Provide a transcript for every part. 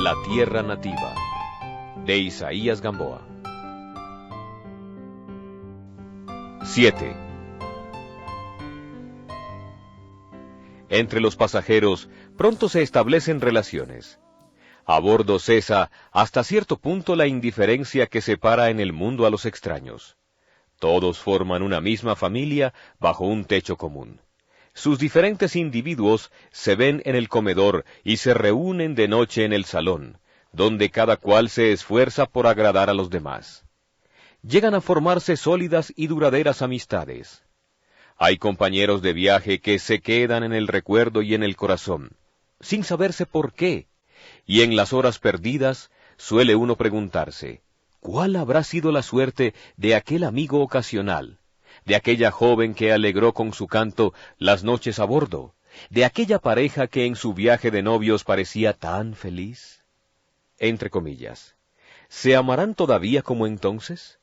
La tierra nativa, de Isaías Gamboa. 7. Entre los pasajeros pronto se establecen relaciones. A bordo cesa hasta cierto punto la indiferencia que separa en el mundo a los extraños. Todos forman una misma familia bajo un techo común. Sus diferentes individuos se ven en el comedor y se reúnen de noche en el salón, donde cada cual se esfuerza por agradar a los demás. Llegan a formarse sólidas y duraderas amistades. Hay compañeros de viaje que se quedan en el recuerdo y en el corazón, sin saberse por qué, y en las horas perdidas suele uno preguntarse, ¿cuál habrá sido la suerte de aquel amigo ocasional, de aquella joven que alegró con su canto las noches a bordo, de aquella pareja que en su viaje de novios parecía tan feliz? Entre comillas, ¿se amarán todavía como entonces?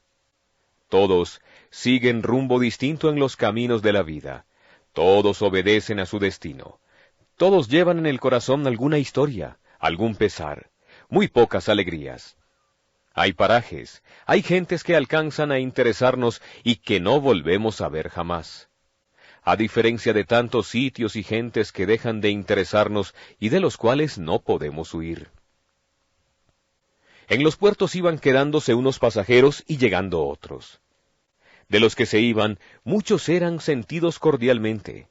Todos siguen rumbo distinto en los caminos de la vida, todos obedecen a su destino, todos llevan en el corazón alguna historia, algún pesar, muy pocas alegrías. Hay parajes, hay gentes que alcanzan a interesarnos y que no volvemos a ver jamás. A diferencia de tantos sitios y gentes que dejan de interesarnos y de los cuales no podemos huir. En los puertos iban quedándose unos pasajeros y llegando otros. De los que se iban, muchos eran sentidos cordialmente.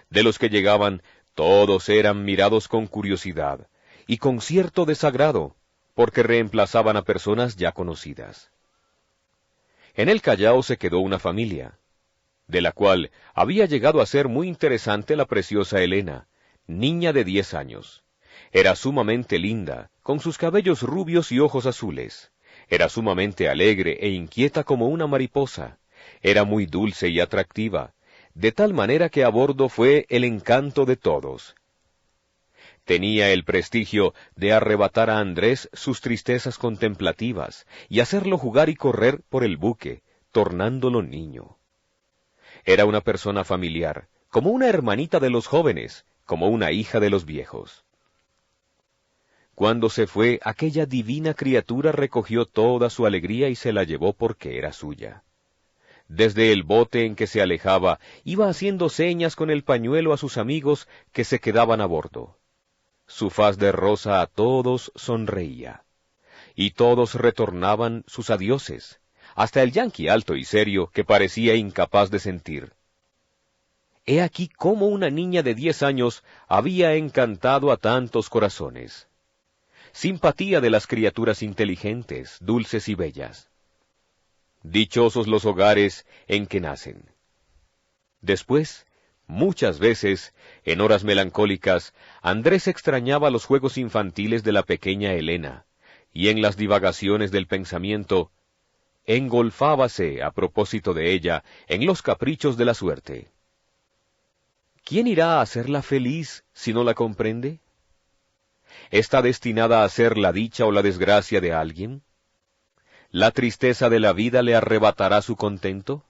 De los que llegaban, todos eran mirados con curiosidad y con cierto desagrado, porque reemplazaban a personas ya conocidas. En el Callao se quedó una familia, de la cual había llegado a ser muy interesante la preciosa Elena, niña de 10 años. Era sumamente linda, con sus cabellos rubios y ojos azules. Era sumamente alegre e inquieta como una mariposa. Era muy dulce y atractiva, de tal manera que a bordo fue el encanto de todos. Tenía el prestigio de arrebatar a Andrés sus tristezas contemplativas y hacerlo jugar y correr por el buque, tornándolo niño. Era una persona familiar, como una hermanita de los jóvenes, como una hija de los viejos. Cuando se fue, aquella divina criatura recogió toda su alegría y se la llevó porque era suya. Desde el bote en que se alejaba, iba haciendo señas con el pañuelo a sus amigos que se quedaban a bordo. Su faz de rosa a todos sonreía, y todos retornaban sus adioses, hasta el yanqui alto y serio que parecía incapaz de sentir. He aquí cómo una niña de 10 años había encantado a tantos corazones. Simpatía de las criaturas inteligentes, dulces y bellas. Dichosos los hogares en que nacen. Después, muchas veces, en horas melancólicas, Andrés extrañaba los juegos infantiles de la pequeña Elena, y en las divagaciones del pensamiento, engolfábase, a propósito de ella, en los caprichos de la suerte. ¿Quién irá a hacerla feliz si no la comprende? ¿Está destinada a ser la dicha o la desgracia de alguien? ¿La tristeza de la vida le arrebatará su contento?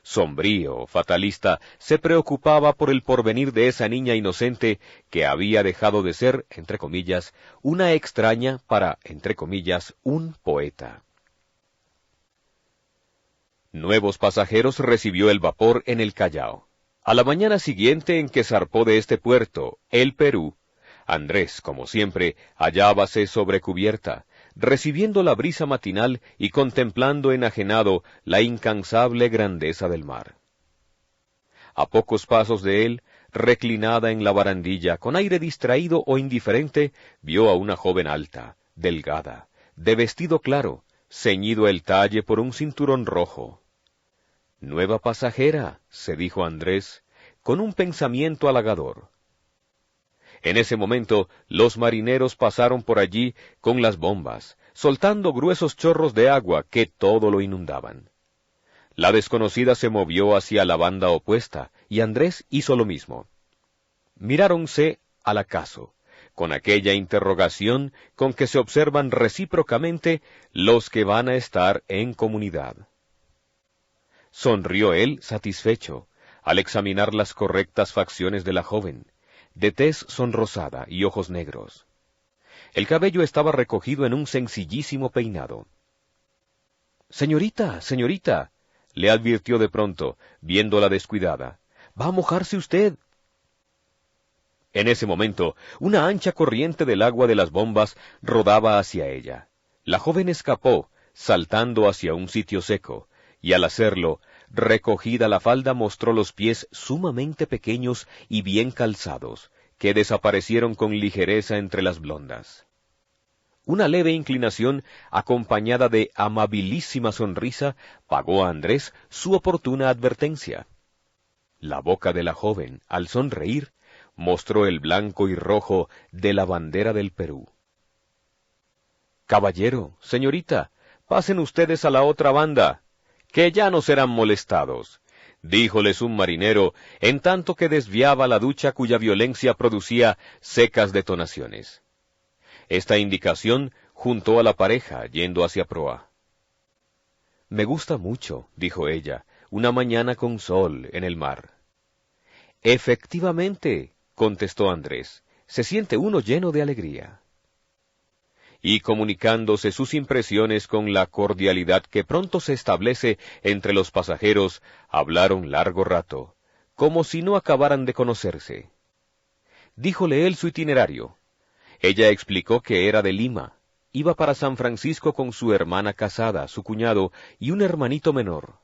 Sombrío, fatalista, se preocupaba por el porvenir de esa niña inocente que había dejado de ser, entre comillas, una extraña para, entre comillas, un poeta. Nuevos pasajeros recibió el vapor en el Callao. A la mañana siguiente en que zarpó de este puerto, el Perú, Andrés, como siempre, hallábase sobre cubierta, recibiendo la brisa matinal y contemplando enajenado la incansable grandeza del mar. A pocos pasos de él, reclinada en la barandilla, con aire distraído o indiferente, vio a una joven alta, delgada, de vestido claro, ceñido el talle por un cinturón rojo. «Nueva pasajera», se dijo Andrés, con un pensamiento halagador. En ese momento, los marineros pasaron por allí con las bombas, soltando gruesos chorros de agua que todo lo inundaban. La desconocida se movió hacia la banda opuesta, y Andrés hizo lo mismo. Miráronse al acaso, con aquella interrogación con que se observan recíprocamente los que van a estar en comunidad. Sonrió él satisfecho, al examinar las correctas facciones de la joven, de tez sonrosada y ojos negros. El cabello estaba recogido en un sencillísimo peinado. «Señorita, señorita», le advirtió de pronto, viéndola descuidada, «va a mojarse usted». En ese momento, una ancha corriente del agua de las bombas rodaba hacia ella. La joven escapó, saltando hacia un sitio seco, y al hacerlo, recogida la falda mostró los pies sumamente pequeños y bien calzados, que desaparecieron con ligereza entre las blondas. Una leve inclinación, acompañada de amabilísima sonrisa, pagó a Andrés su oportuna advertencia. La boca de la joven, al sonreír, mostró el blanco y rojo de la bandera del Perú. «Caballero, señorita, pasen ustedes a la otra banda, que ya no serán molestados», díjoles un marinero, en tanto que desviaba la ducha cuya violencia producía secas detonaciones. Esta indicación juntó a la pareja, yendo hacia proa. «Me gusta mucho», dijo ella, «una mañana con sol en el mar». «Efectivamente», contestó Andrés, «se siente uno lleno de alegría». Y comunicándose sus impresiones con la cordialidad que pronto se establece entre los pasajeros, hablaron largo rato, como si no acabaran de conocerse. Díjole él su itinerario. Ella explicó que era de Lima, iba para San Francisco con su hermana casada, su cuñado y un hermanito menor.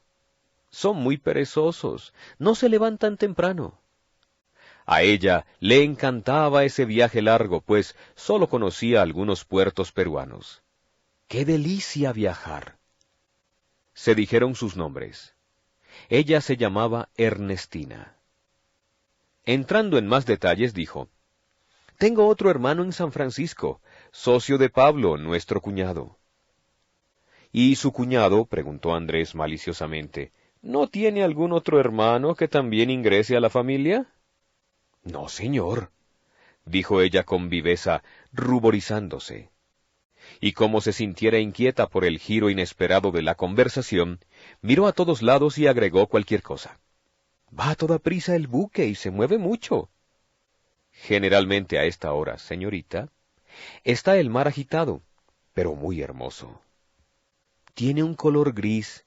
«Son muy perezosos, no se levantan temprano». A ella le encantaba ese viaje largo, pues sólo conocía algunos puertos peruanos. ¡Qué delicia viajar! Se dijeron sus nombres. Ella se llamaba Ernestina. Entrando en más detalles, dijo, «Tengo otro hermano en San Francisco, socio de Pablo, nuestro cuñado». «¿Y su cuñado?» preguntó Andrés maliciosamente. «¿No tiene algún otro hermano que también ingrese a la familia?» «No, señor», dijo ella con viveza, ruborizándose. Y como se sintiera inquieta por el giro inesperado de la conversación, miró a todos lados y agregó cualquier cosa. «Va a toda prisa el buque y se mueve mucho». «Generalmente a esta hora, señorita, está el mar agitado, pero muy hermoso. Tiene un color gris,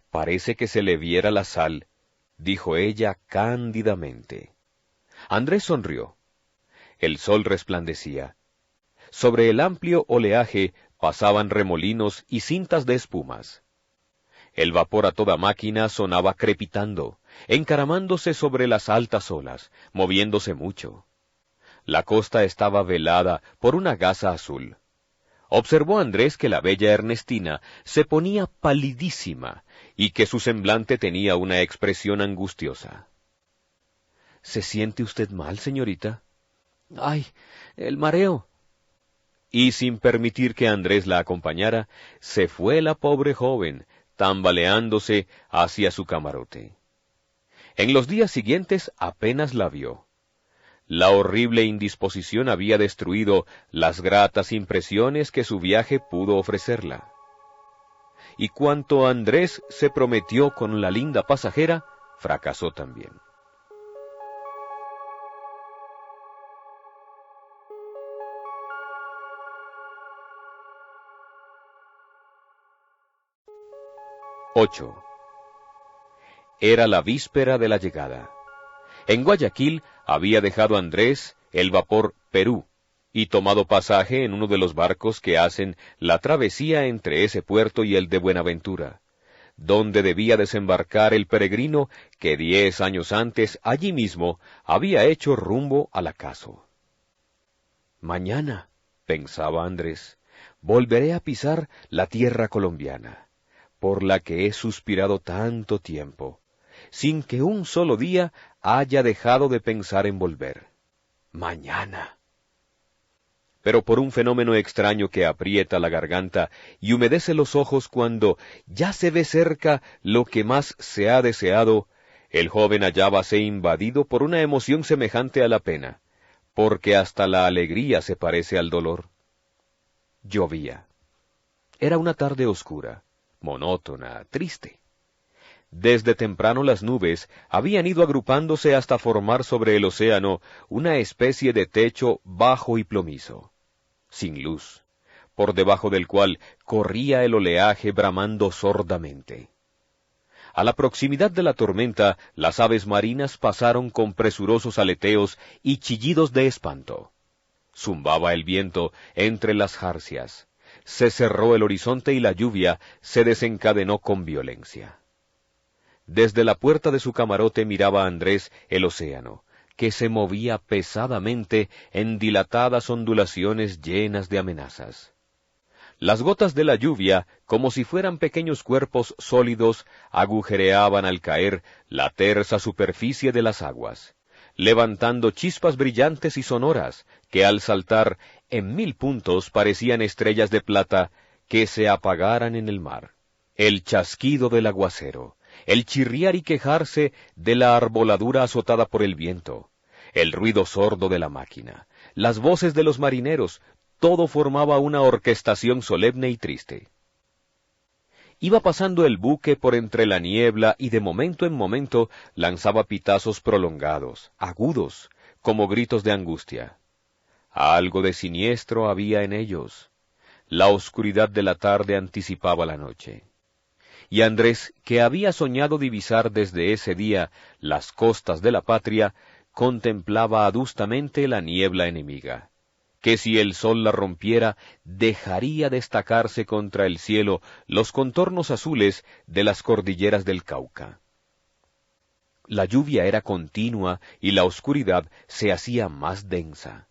parece que se le viera la sal», dijo ella cándidamente. Andrés sonrió. El sol resplandecía. Sobre el amplio oleaje pasaban remolinos y cintas de espumas. El vapor a toda máquina sonaba crepitando, encaramándose sobre las altas olas, moviéndose mucho. La costa estaba velada por una gasa azul. Observó Andrés que la bella Ernestina se ponía palidísima y que su semblante tenía una expresión angustiosa. «¿Se siente usted mal, señorita?» «Ay, el mareo». Y sin permitir que Andrés la acompañara, se fue la pobre joven, tambaleándose hacia su camarote. En los días siguientes apenas la vio. La horrible indisposición había destruido las gratas impresiones que su viaje pudo ofrecerla. Y cuanto Andrés se prometió con la linda pasajera, fracasó también. 8. Era la víspera de la llegada. En Guayaquil había dejado Andrés el vapor Perú y tomado pasaje en uno de los barcos que hacen la travesía entre ese puerto y el de Buenaventura, donde debía desembarcar el peregrino que 10 años antes allí mismo había hecho rumbo al acaso. «Mañana», pensaba Andrés, «volveré a pisar la tierra colombiana, por la que he suspirado tanto tiempo, sin que un solo día haya dejado de pensar en volver. Mañana». Pero por un fenómeno extraño que aprieta la garganta y humedece los ojos cuando ya se ve cerca lo que más se ha deseado, el joven hallábase invadido por una emoción semejante a la pena, porque hasta la alegría se parece al dolor. Llovía. Era una tarde oscura, monótona, triste. Desde temprano las nubes habían ido agrupándose hasta formar sobre el océano una especie de techo bajo y plomizo. sin luz, por debajo del cual corría el oleaje bramando sordamente. A la proximidad de la tormenta, las aves marinas pasaron con presurosos aleteos y chillidos de espanto. Zumbaba el viento entre las jarcias. Se cerró el horizonte y la lluvia se desencadenó con violencia. Desde la puerta de su camarote miraba Andrés el océano, que se movía pesadamente en dilatadas ondulaciones llenas de amenazas. Las gotas de la lluvia, como si fueran pequeños cuerpos sólidos, agujereaban al caer la tersa superficie de las aguas, levantando chispas brillantes y sonoras, que al saltar en 1000 puntos parecían estrellas de plata que se apagaran en el mar. El chasquido del aguacero, el chirriar y quejarse de la arboladura azotada por el viento, el ruido sordo de la máquina, las voces de los marineros, todo formaba una orquestación solemne y triste. Iba pasando el buque por entre la niebla y de momento en momento lanzaba pitazos prolongados, agudos, como gritos de angustia. Algo de siniestro había en ellos. La oscuridad de la tarde anticipaba la noche. Y Andrés, que había soñado divisar desde ese día las costas de la patria, contemplaba adustamente la niebla enemiga, que si el sol la rompiera, dejaría destacarse contra el cielo los contornos azules de las cordilleras del Cauca. La lluvia era continua y la oscuridad se hacía más densa.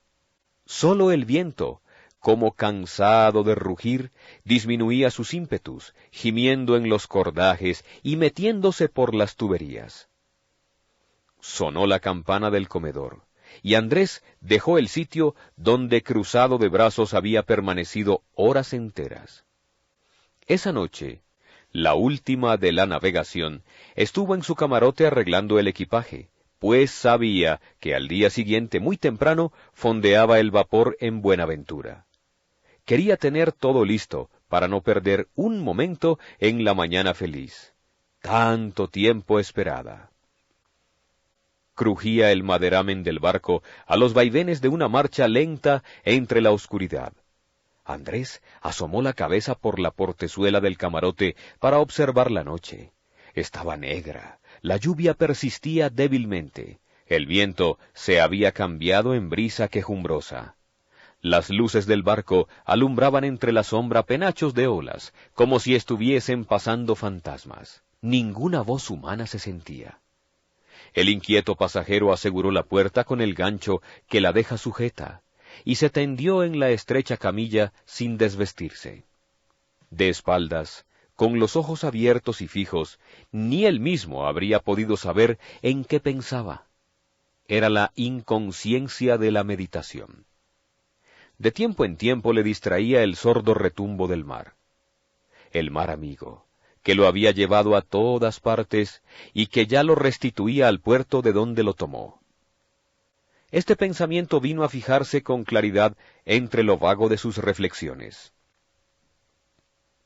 Sólo el viento, como cansado de rugir, disminuía sus ímpetus, gimiendo en los cordajes y metiéndose por las tuberías. Sonó la campana del comedor, y Andrés dejó el sitio donde cruzado de brazos había permanecido horas enteras. Esa noche, la última de la navegación, estuvo en su camarote arreglando el equipaje, pues sabía que al día siguiente muy temprano fondeaba el vapor en Buenaventura. Quería tener todo listo para no perder un momento en la mañana feliz, tanto tiempo esperada. Crujía el maderamen del barco a los vaivenes de una marcha lenta entre la oscuridad. Andrés asomó la cabeza por la portezuela del camarote para observar la noche. Estaba negra, la lluvia persistía débilmente, el viento se había cambiado en brisa quejumbrosa. Las luces del barco alumbraban entre la sombra penachos de olas, como si estuviesen pasando fantasmas. Ninguna voz humana se sentía. El inquieto pasajero aseguró la puerta con el gancho que la deja sujeta, y se tendió en la estrecha camilla sin desvestirse. De espaldas, con los ojos abiertos y fijos, ni él mismo habría podido saber en qué pensaba. Era la inconsciencia de la meditación. De tiempo en tiempo le distraía el sordo retumbo del mar. El mar amigo, que lo había llevado a todas partes y que ya lo restituía al puerto de donde lo tomó. Este pensamiento vino a fijarse con claridad entre lo vago de sus reflexiones.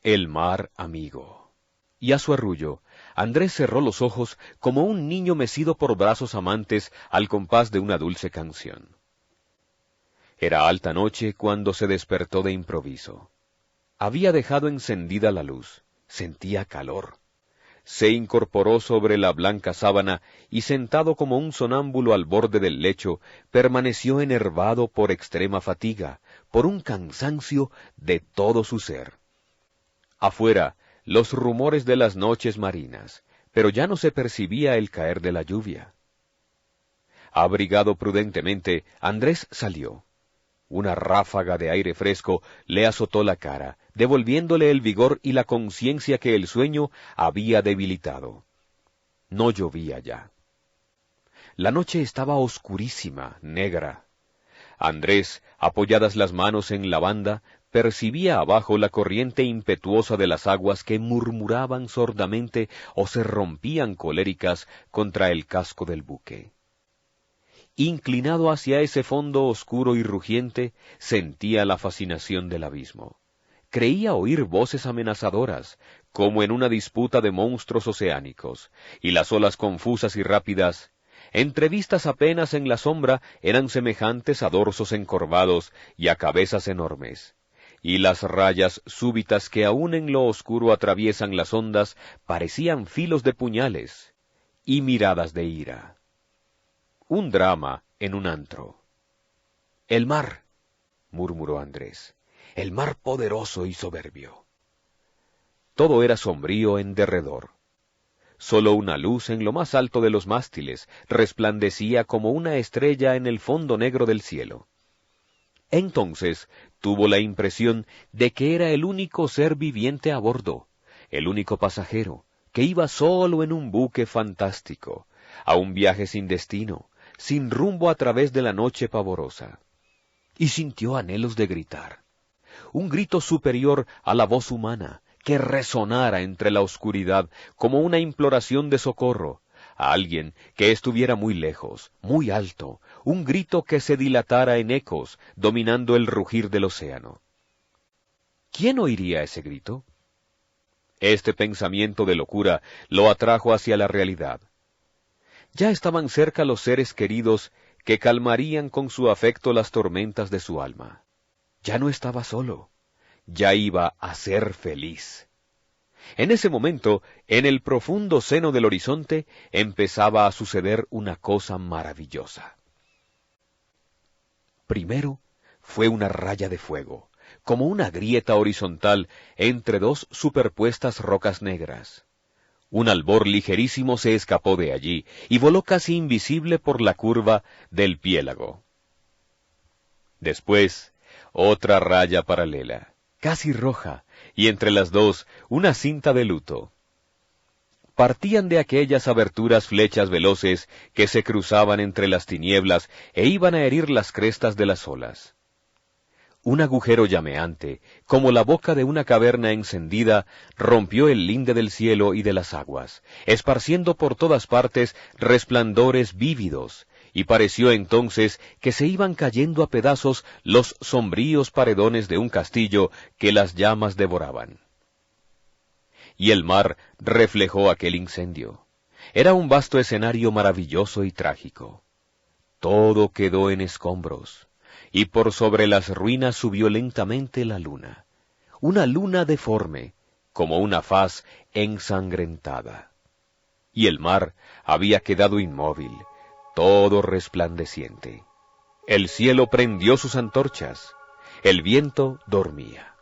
El mar amigo. Y a su arrullo, Andrés cerró los ojos como un niño mecido por brazos amantes al compás de una dulce canción. Era alta noche cuando se despertó de improviso. Había dejado encendida la luz. Sentía calor. Se incorporó sobre la blanca sábana y sentado como un sonámbulo al borde del lecho, permaneció enervado por extrema fatiga, por un cansancio de todo su ser. Afuera, los rumores de las noches marinas, pero ya no se percibía el caer de la lluvia. Abrigado prudentemente, Andrés salió. Una ráfaga de aire fresco le azotó la cara, devolviéndole el vigor y la conciencia que el sueño había debilitado. No llovía ya. La noche estaba oscurísima, negra. Andrés, apoyadas las manos en la banda, percibía abajo la corriente impetuosa de las aguas que murmuraban sordamente o se rompían coléricas contra el casco del buque. Inclinado hacia ese fondo oscuro y rugiente, sentía la fascinación del abismo. Creía oír voces amenazadoras, como en una disputa de monstruos oceánicos, y las olas confusas y rápidas entrevistas apenas en la sombra, eran semejantes a dorsos encorvados y a cabezas enormes, y las rayas súbitas que aún en lo oscuro atraviesan las ondas parecían filos de puñales y miradas de ira. Un drama en un antro. «El mar», murmuró Andrés, «el mar poderoso y soberbio». Todo era sombrío en derredor. Sólo una luz en lo más alto de los mástiles resplandecía como una estrella en el fondo negro del cielo. Entonces tuvo la impresión de que era el único ser viviente a bordo, el único pasajero, que iba solo en un buque fantástico, a un viaje sin destino, sin rumbo a través de la noche pavorosa. Y sintió anhelos de gritar, un grito superior a la voz humana, que resonara entre la oscuridad como una imploración de socorro, a alguien que estuviera muy lejos, muy alto, un grito que se dilatara en ecos, dominando el rugir del océano. ¿Quién oiría ese grito? Este pensamiento de locura lo atrajo hacia la realidad. Ya estaban cerca los seres queridos que calmarían con su afecto las tormentas de su alma. Ya no estaba solo, ya iba a ser feliz. En ese momento, en el profundo seno del horizonte, empezaba a suceder una cosa maravillosa. Primero, fue una raya de fuego, como una grieta horizontal entre dos superpuestas rocas negras. Un albor ligerísimo se escapó de allí y voló casi invisible por la curva del piélago. Después, otra raya paralela, casi roja, y entre las dos una cinta de luto. Partían de aquellas aberturas flechas veloces que se cruzaban entre las tinieblas e iban a herir las crestas de las olas. Un agujero llameante, como la boca de una caverna encendida, rompió el linde del cielo y de las aguas, esparciendo por todas partes resplandores vívidos, y pareció entonces que se iban cayendo a pedazos los sombríos paredones de un castillo que las llamas devoraban. Y el mar reflejó aquel incendio. Era un vasto escenario maravilloso y trágico. Todo quedó en escombros, y por sobre las ruinas subió lentamente la luna, una luna deforme, como una faz ensangrentada. Y el mar había quedado inmóvil, todo resplandeciente. El cielo prendió sus antorchas, el viento dormía.